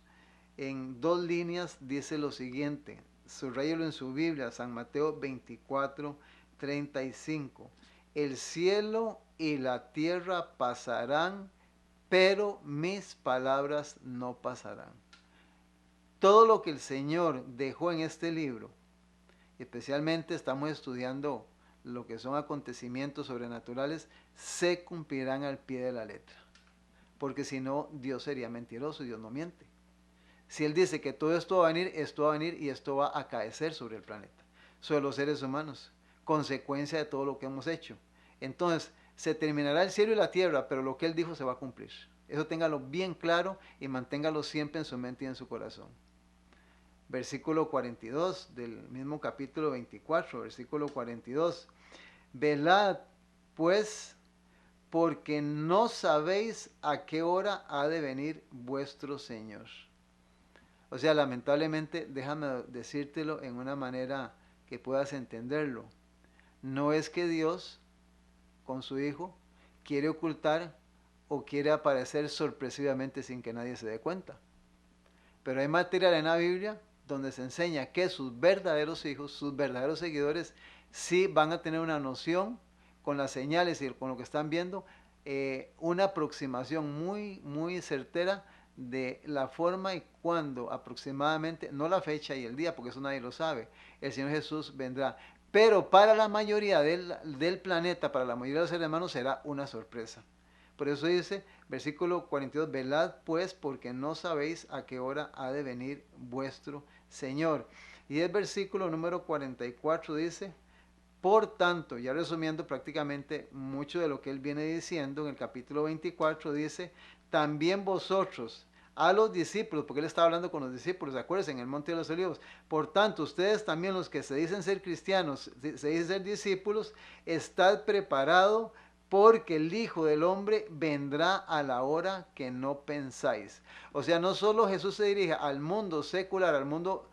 en 2 líneas dice lo siguiente. Subrayelo en su Biblia, San Mateo 24, 35. El cielo y la tierra pasarán, pero mis palabras no pasarán. Todo lo que el Señor dejó en este libro, especialmente estamos estudiando lo que son acontecimientos sobrenaturales, se cumplirán al pie de la letra. Porque si no, Dios sería mentiroso y Dios no miente. Si Él dice que todo esto va a venir, esto va a venir y esto va a acaecer sobre el planeta, sobre los seres humanos, consecuencia de todo lo que hemos hecho. Entonces, se terminará el cielo y la tierra, pero lo que Él dijo se va a cumplir. Eso téngalo bien claro y manténgalo siempre en su mente y en su corazón. Versículo 42 del mismo capítulo 24, versículo 42. Velad, pues, porque no sabéis a qué hora ha de venir vuestro Señor. O sea, lamentablemente, déjame decírtelo en una manera que puedas entenderlo. No es que Dios, con su Hijo, quiere ocultar o quiere aparecer sorpresivamente sin que nadie se dé cuenta. Pero hay material en la Biblia donde se enseña que sus verdaderos hijos, sus verdaderos seguidores, sí van a tener una noción con las señales y con lo que están viendo, una aproximación muy certera de la forma y cuándo aproximadamente, no la fecha y el día, porque eso nadie lo sabe, el Señor Jesús vendrá. Pero para la mayoría del planeta, para la mayoría de los seres humanos, será una sorpresa. Por eso dice, versículo 42, velad pues, porque no sabéis a qué hora ha de venir vuestro Señor. Y el versículo número 44 dice, por tanto, ya resumiendo prácticamente mucho de lo que él viene diciendo, en el capítulo 24 dice, también vosotros, a los discípulos, porque él estaba hablando con los discípulos, acuérdense, en el Monte de los Olivos, por tanto, ustedes también los que se dicen ser cristianos, se dicen ser discípulos, estad preparado porque el Hijo del Hombre vendrá a la hora que no pensáis. O sea, no solo Jesús se dirige al mundo secular, al mundo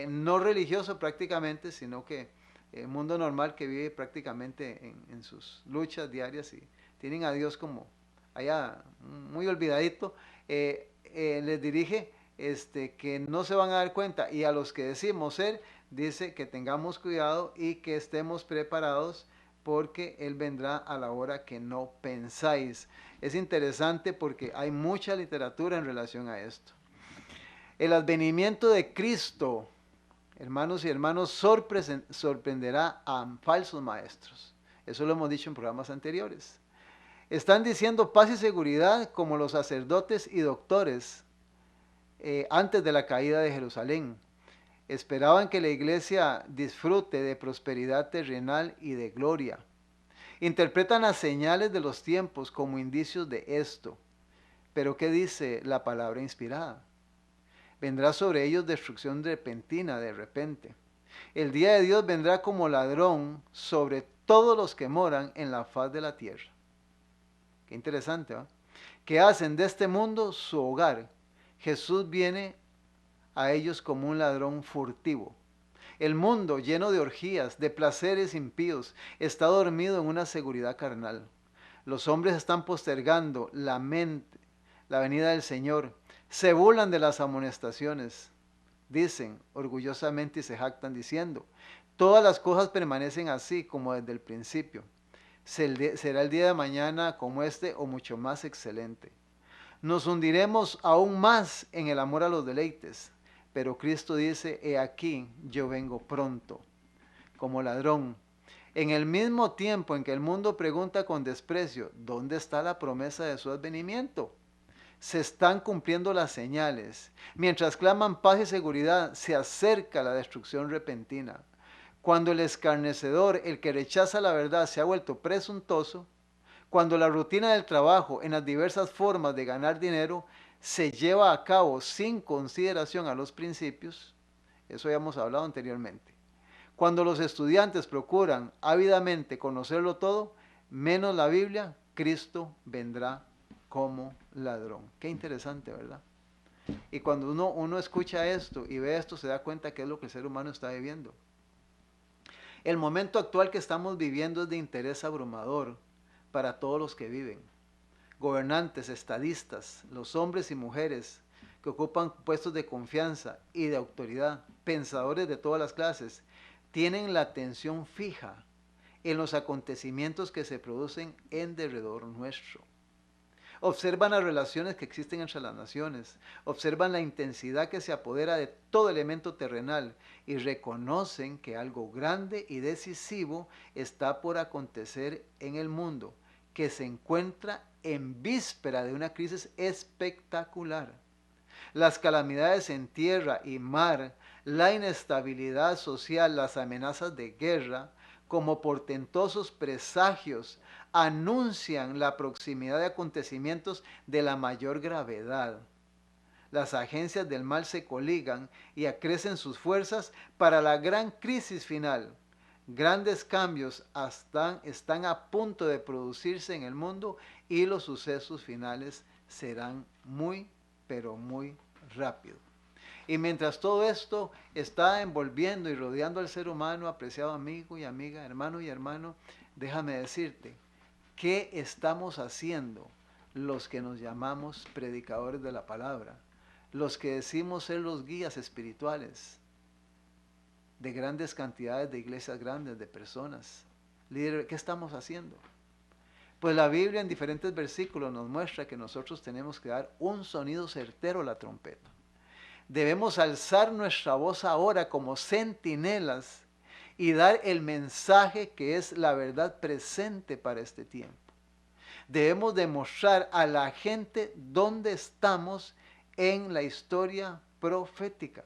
no religioso prácticamente, sino que el mundo normal que vive prácticamente en sus luchas diarias y tienen a Dios como allá muy olvidadito, les dirige que no se van a dar cuenta, y a los que decimos ser, dice que tengamos cuidado y que estemos preparados porque Él vendrá a la hora que no pensáis. Es interesante porque hay mucha literatura en relación a esto. El advenimiento de Cristo, hermanos y hermanos, sorprenderá a falsos maestros. Eso lo hemos dicho en programas anteriores. Están diciendo paz y seguridad como los sacerdotes y doctores antes de la caída de Jerusalén. Esperaban que la iglesia disfrute de prosperidad terrenal y de gloria. Interpretan las señales de los tiempos como indicios de esto. Pero ¿qué dice la palabra inspirada? Vendrá sobre ellos destrucción repentina de repente. El día de Dios vendrá como ladrón sobre todos los que moran en la faz de la tierra. Qué interesante, ¿va? Que hacen de este mundo su hogar. Jesús viene a ellos como un ladrón furtivo. El mundo, lleno de orgías, de placeres impíos, está dormido en una seguridad carnal. Los hombres están postergando la venida del Señor. Se burlan de las amonestaciones. Dicen orgullosamente y se jactan diciendo, todas las cosas permanecen así como desde el principio. Será el día de mañana como este o mucho más excelente. Nos hundiremos aún más en el amor a los deleites. Pero Cristo dice, he aquí, yo vengo pronto, como ladrón. En el mismo tiempo en que el mundo pregunta con desprecio, ¿dónde está la promesa de su advenimiento? Se están cumpliendo las señales. Mientras claman paz y seguridad, se acerca la destrucción repentina. Cuando el escarnecedor, el que rechaza la verdad, se ha vuelto presuntuoso, cuando la rutina del trabajo en las diversas formas de ganar dinero se lleva a cabo sin consideración a los principios, eso ya hemos hablado anteriormente. Cuando los estudiantes procuran ávidamente conocerlo todo, menos la Biblia, Cristo vendrá como ladrón. Qué interesante, ¿verdad? Y cuando uno escucha esto y ve esto, se da cuenta que es lo que el ser humano está viviendo. El momento actual que estamos viviendo es de interés abrumador para todos los que viven. Gobernantes, estadistas, los hombres y mujeres que ocupan puestos de confianza y de autoridad, pensadores de todas las clases, tienen la atención fija en los acontecimientos que se producen en derredor nuestro. Observan las relaciones que existen entre las naciones, observan la intensidad que se apodera de todo elemento terrenal y reconocen que algo grande y decisivo está por acontecer en el mundo, que se encuentra en víspera de una crisis espectacular. Las calamidades en tierra y mar, la inestabilidad social, las amenazas de guerra, como portentosos presagios, anuncian la proximidad de acontecimientos de la mayor gravedad. Las agencias del mal se coligan y acrecen sus fuerzas para la gran crisis final. Grandes cambios están a punto de producirse en el mundo y los sucesos finales serán muy, pero muy rápidos. Y mientras todo esto está envolviendo y rodeando al ser humano, apreciado amigo y amiga, hermano y hermano, déjame decirte, ¿qué estamos haciendo los que nos llamamos predicadores de la palabra? Los que decimos ser los guías espirituales de grandes cantidades de iglesias grandes, de personas. Líder, ¿qué estamos haciendo? Pues la Biblia en diferentes versículos nos muestra que nosotros tenemos que dar un sonido certero a la trompeta. Debemos alzar nuestra voz ahora como centinelas y dar el mensaje que es la verdad presente para este tiempo. Debemos demostrar a la gente dónde estamos en la historia profética.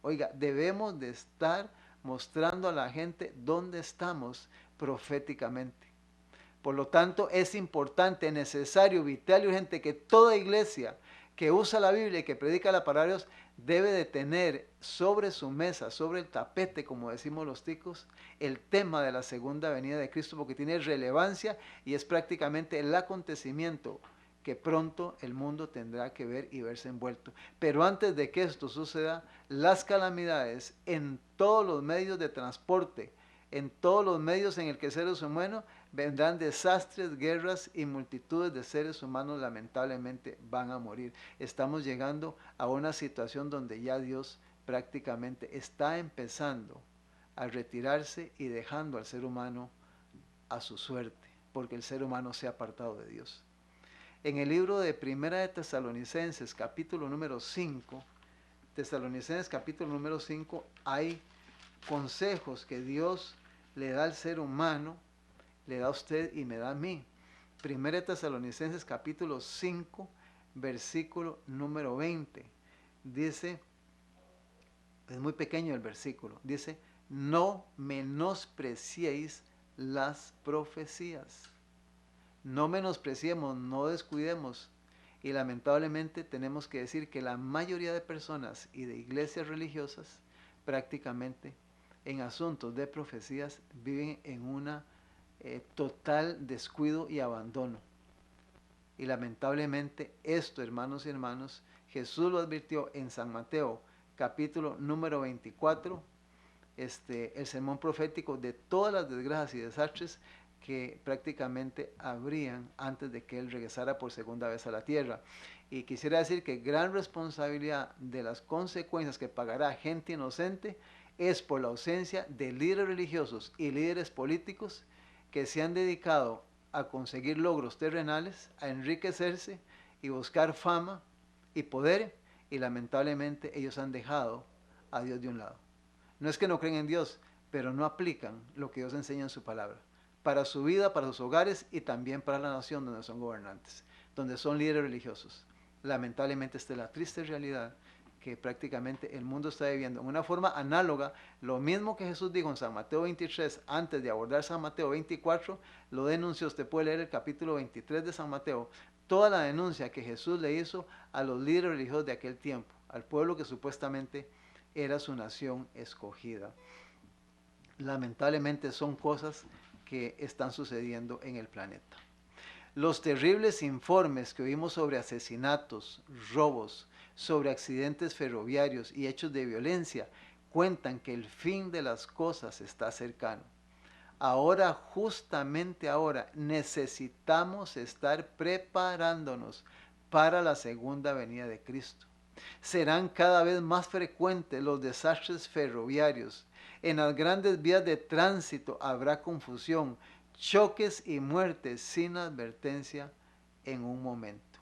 Oiga, debemos de estar mostrando a la gente dónde estamos proféticamente. Por lo tanto, es importante, necesario, vital y urgente que toda iglesia que usa la Biblia y que predica la palabra de Dios debe de tener sobre su mesa, sobre el tapete, como decimos los ticos, el tema de la segunda venida de Cristo, porque tiene relevancia y es prácticamente el acontecimiento que pronto el mundo tendrá que ver y verse envuelto. Pero antes de que esto suceda, las calamidades en todos los medios de transporte, en todos los medios en el que seres humanos, vendrán desastres, guerras y multitudes de seres humanos lamentablemente van a morir. Estamos llegando a una situación donde ya Dios prácticamente está empezando a retirarse y dejando al ser humano a su suerte, porque el ser humano se ha apartado de Dios. En el libro de Primera de Tesalonicenses, capítulo número 5, Tesalonicenses capítulo número 5, hay consejos que Dios le da al ser humano, le da a usted y me da a mí. Primera de Tesalonicenses capítulo 5, versículo número 20. Dice, es muy pequeño el versículo, dice, no menospreciéis las profecías. No menospreciemos, no descuidemos. Y lamentablemente tenemos que decir que la mayoría de personas y de iglesias religiosas prácticamente en asuntos de profecías viven en una total descuido y abandono. Y lamentablemente esto, hermanos y hermanos, Jesús lo advirtió en San Mateo capítulo número 24, el sermón profético de todas las desgracias y desastres que prácticamente habrían antes de que Él regresara por segunda vez a la tierra. Y quisiera decir que gran responsabilidad de las consecuencias que pagará gente inocente es por la ausencia de líderes religiosos y líderes políticos que se han dedicado a conseguir logros terrenales, a enriquecerse y buscar fama y poder, y lamentablemente ellos han dejado a Dios de un lado. No es que no creen en Dios, pero no aplican lo que Dios enseña en su palabra, para su vida, para sus hogares y también para la nación donde son gobernantes, donde son líderes religiosos. Lamentablemente esta es la triste realidad que prácticamente el mundo está viviendo en una forma análoga. Lo mismo que Jesús dijo en San Mateo 23, antes de abordar San Mateo 24, lo denunció. Usted puede leer el capítulo 23 de San Mateo, toda la denuncia que Jesús le hizo a los líderes religiosos de aquel tiempo, al pueblo que supuestamente era su nación escogida. Lamentablemente son cosas que están sucediendo en el planeta. Los terribles informes que oímos sobre asesinatos, robos, sobre accidentes ferroviarios y hechos de violencia cuentan que el fin de las cosas está cercano. Ahora, justamente ahora, necesitamos estar preparándonos para la segunda venida de Cristo. Serán cada vez más frecuentes los desastres ferroviarios. En las grandes vías de tránsito habrá confusión, choques y muertes sin advertencia en un momento.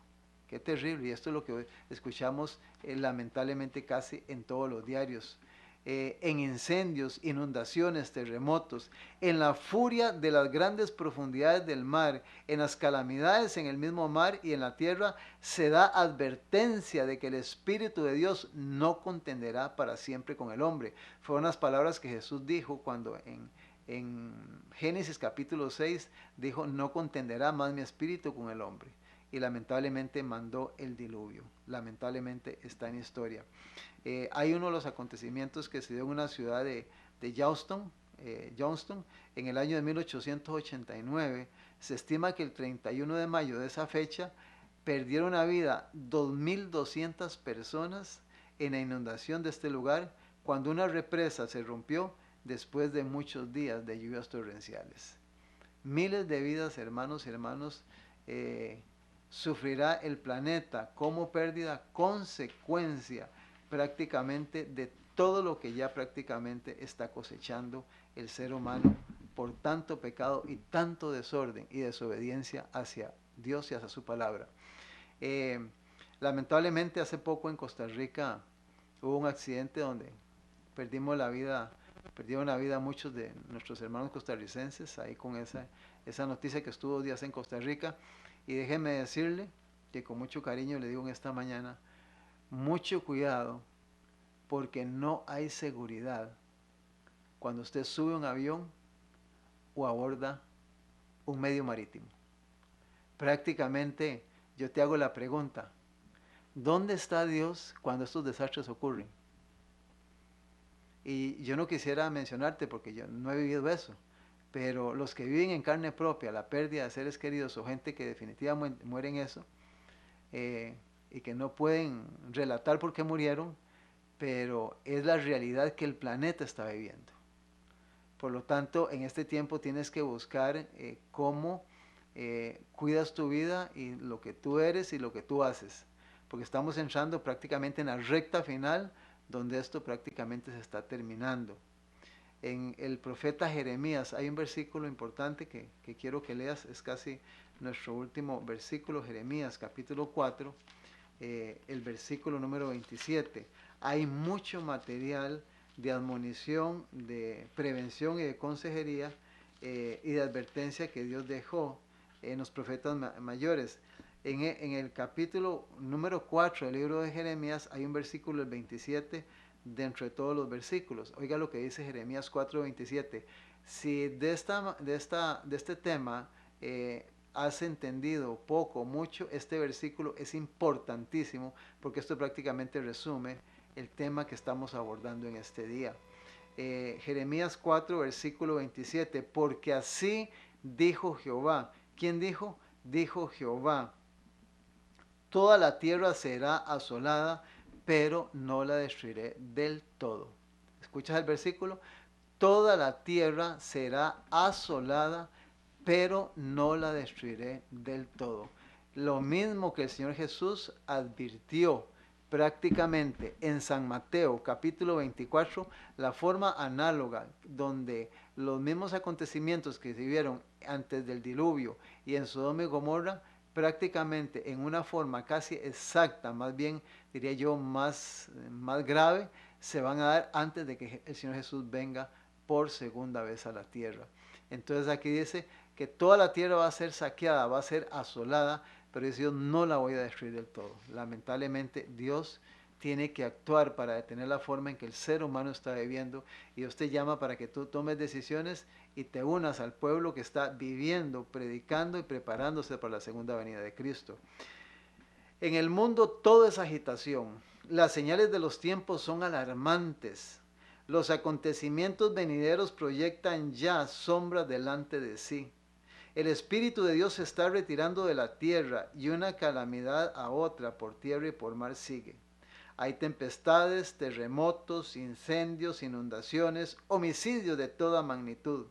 Qué terrible, y esto es lo que escuchamos lamentablemente casi en todos los diarios. En incendios, inundaciones, terremotos, en la furia de las grandes profundidades del mar, en las calamidades en el mismo mar y en la tierra, se da advertencia de que el Espíritu de Dios no contenderá para siempre con el hombre. Fueron las palabras que Jesús dijo cuando en Génesis capítulo 6 dijo, no contenderá más mi espíritu con el hombre. Y lamentablemente mandó el diluvio. Lamentablemente está en historia. Hay uno de los acontecimientos que se dio en una ciudad de Johnston, en el año de 1889. Se estima que el 31 de mayo de esa fecha perdieron la vida 2.200 personas en la inundación de este lugar cuando una represa se rompió después de muchos días de lluvias torrenciales. Miles de vidas, hermanos y hermanos, sufrirá el planeta como pérdida, consecuencia prácticamente de todo lo que ya prácticamente está cosechando el ser humano por tanto pecado y tanto desorden y desobediencia hacia Dios y hacia su palabra. Lamentablemente hace poco en Costa Rica hubo un accidente donde perdieron la vida muchos de nuestros hermanos costarricenses, ahí con esa noticia que estuvo días en Costa Rica. Y déjeme decirle que con mucho cariño le digo en esta mañana, mucho cuidado, porque no hay seguridad cuando usted sube un avión o aborda un medio marítimo. Prácticamente yo te hago la pregunta, ¿dónde está Dios cuando estos desastres ocurren? Y yo no quisiera mencionarte porque yo no he vivido eso, pero los que viven en carne propia la pérdida de seres queridos o gente que definitivamente muere en eso, y que no pueden relatar por qué murieron, pero es la realidad que el planeta está viviendo. Por lo tanto, en este tiempo tienes que buscar cómo cuidas tu vida y lo que tú eres y lo que tú haces, porque estamos entrando prácticamente en la recta final donde esto prácticamente se está terminando. En el profeta Jeremías hay un versículo importante que quiero que leas, es casi nuestro último versículo, Jeremías capítulo 4, el versículo número 27. Hay mucho material de admonición, de prevención y de consejería y de advertencia que Dios dejó en los profetas mayores. En el capítulo número 4 del libro de Jeremías hay un versículo, el 27, dentro de todos los versículos. Oiga lo que dice Jeremías 4:27. Si de este tema has entendido poco o mucho, este versículo es importantísimo porque esto prácticamente resume el tema que estamos abordando en este día. Jeremías 4, versículo 27. Porque así dijo Jehová. ¿Quién dijo? Dijo Jehová. Toda la tierra será asolada, pero no la destruiré del todo. ¿Escuchas el versículo? Toda la tierra será asolada, pero no la destruiré del todo. Lo mismo que el Señor Jesús advirtió prácticamente en San Mateo capítulo 24, la forma análoga donde los mismos acontecimientos que se vivieron antes del diluvio y en Sodoma y Gomorra, prácticamente en una forma casi exacta, más bien diría yo más grave, se van a dar antes de que el Señor Jesús venga por segunda vez a la tierra. Entonces aquí dice que toda la tierra va a ser saqueada, va a ser asolada, pero Dios no la voy a destruir del todo. Lamentablemente Dios tiene que actuar para detener la forma en que el ser humano está viviendo, y Dios te llama para que tú tomes decisiones y te unas al pueblo que está viviendo, predicando y preparándose para la segunda venida de Cristo. En el mundo todo es agitación. Las señales de los tiempos son alarmantes. Los acontecimientos venideros proyectan ya sombras delante de sí. El Espíritu de Dios se está retirando de la tierra y una calamidad a otra por tierra y por mar sigue. Hay tempestades, terremotos, incendios, inundaciones, homicidios de toda magnitud.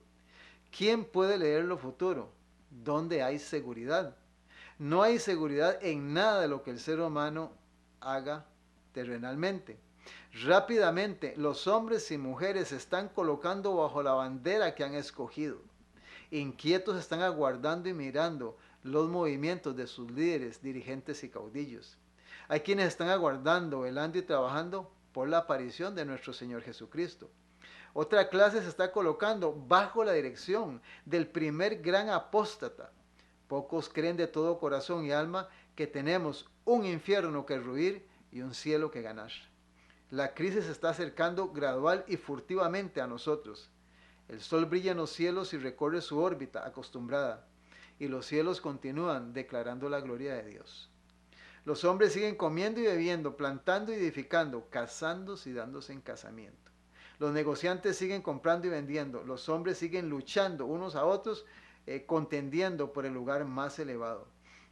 ¿Quién puede leer lo futuro? ¿Dónde hay seguridad? No hay seguridad en nada de lo que el ser humano haga terrenalmente. Rápidamente, los hombres y mujeres se están colocando bajo la bandera que han escogido. Inquietos están aguardando y mirando los movimientos de sus líderes, dirigentes y caudillos. Hay quienes están aguardando, velando y trabajando por la aparición de nuestro Señor Jesucristo. Otra clase se está colocando bajo la dirección del primer gran apóstata. Pocos creen de todo corazón y alma que tenemos un infierno que ruir y un cielo que ganar. La crisis se está acercando gradual y furtivamente a nosotros. El sol brilla en los cielos y recorre su órbita acostumbrada, y los cielos continúan declarando la gloria de Dios. Los hombres siguen comiendo y bebiendo, plantando y edificando, casándose y dándose en casamiento. Los negociantes siguen comprando y vendiendo. Los hombres siguen luchando unos a otros, contendiendo por el lugar más elevado.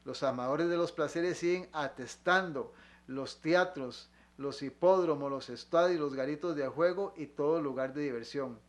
Los amadores de los placeres siguen atestando los teatros, los hipódromos, los estadios, los garitos de juego y todo lugar de diversión.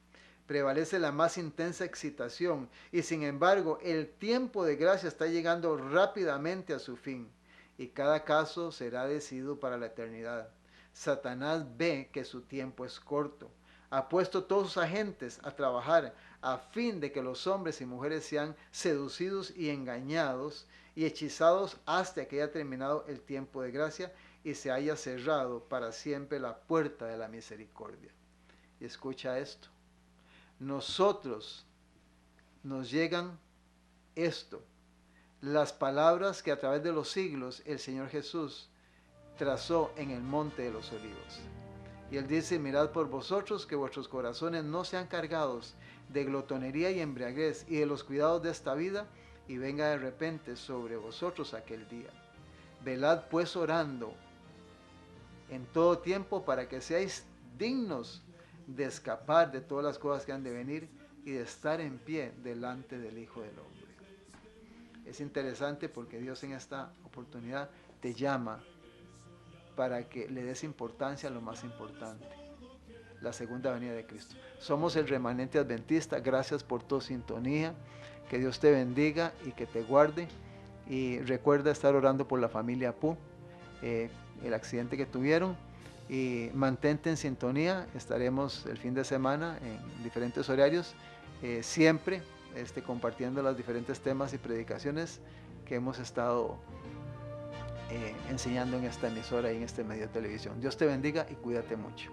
Prevalece la más intensa excitación y sin embargo el tiempo de gracia está llegando rápidamente a su fin y cada caso será decidido para la eternidad. Satanás ve que su tiempo es corto. Ha puesto todos sus agentes a trabajar a fin de que los hombres y mujeres sean seducidos y engañados y hechizados hasta que haya terminado el tiempo de gracia y se haya cerrado para siempre la puerta de la misericordia. Y escucha esto. Nosotros nos llegan esto, las palabras que a través de los siglos el Señor Jesús trazó en el monte de los olivos. Y Él dice, mirad por vosotros que vuestros corazones no sean cargados de glotonería y embriaguez y de los cuidados de esta vida, y venga de repente sobre vosotros aquel día. Velad pues orando en todo tiempo para que seáis dignos de escapar de todas las cosas que han de venir y de estar en pie delante del Hijo del Hombre. Es interesante porque Dios en esta oportunidad te llama para que le des importancia a lo más importante, la segunda venida de Cristo. Somos el remanente adventista. Gracias por tu sintonía. Que Dios te bendiga y que te guarde. Y recuerda estar orando por la familia Pu, el accidente que tuvieron. Y mantente en sintonía. Estaremos el fin de semana en diferentes horarios, siempre compartiendo los diferentes temas y predicaciones que hemos estado enseñando en esta emisora y en este medio de televisión. Dios te bendiga y cuídate mucho.